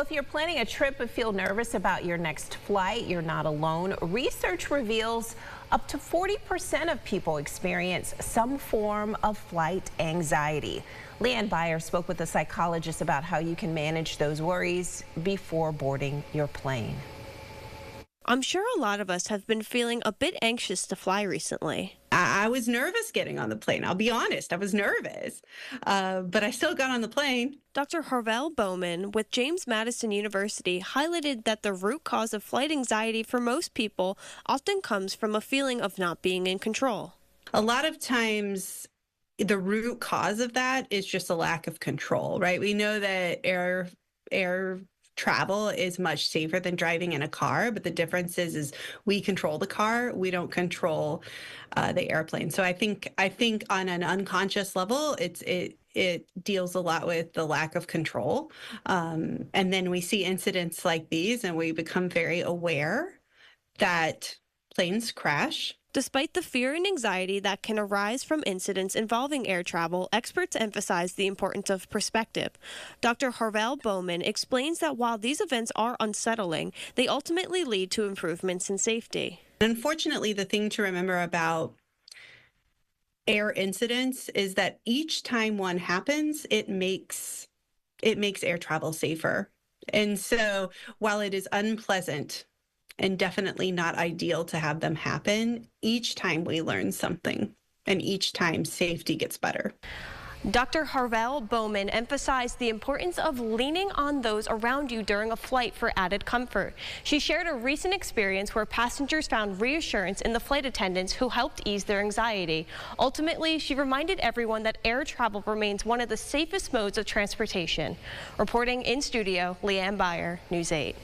If you're planning a trip but feel nervous about your next flight, you're not alone. Research reveals up to 40% of people experience some form of flight anxiety. Leanne Byer spoke with a psychologist about how you can manage those worries before boarding your plane. I'm sure a lot of us have been feeling a bit anxious to fly recently. I was nervous getting on the plane. I'll be honest, I was nervous, but I still got on the plane. Dr. Harvell Bowman with James Madison University highlighted that the root cause of flight anxiety for most people often comes from a feeling of not being in control. A lot of times, the root cause of that is just a lack of control, right? We know that air travel is much safer than driving in a car, but the difference is we control the car, we don't control the airplane. So I think on an unconscious level, it deals a lot with the lack of control, and then we see incidents like these, and we become very aware that planes crash. Despite the fear and anxiety that can arise from incidents involving air travel, experts emphasize the importance of perspective. Dr. Harvell Bowman explains that while these events are unsettling, they ultimately lead to improvements in safety. Unfortunately, the thing to remember about air incidents is that each time one happens, it makes air travel safer. And so while it is unpleasant and definitely not ideal to have them happen, each time we learn something, and each time safety gets better. Dr. Harvell Bowman emphasized the importance of leaning on those around you during a flight for added comfort. She shared a recent experience where passengers found reassurance in the flight attendants who helped ease their anxiety. Ultimately, she reminded everyone that air travel remains one of the safest modes of transportation. Reporting in studio, Leanne Byer, News 8.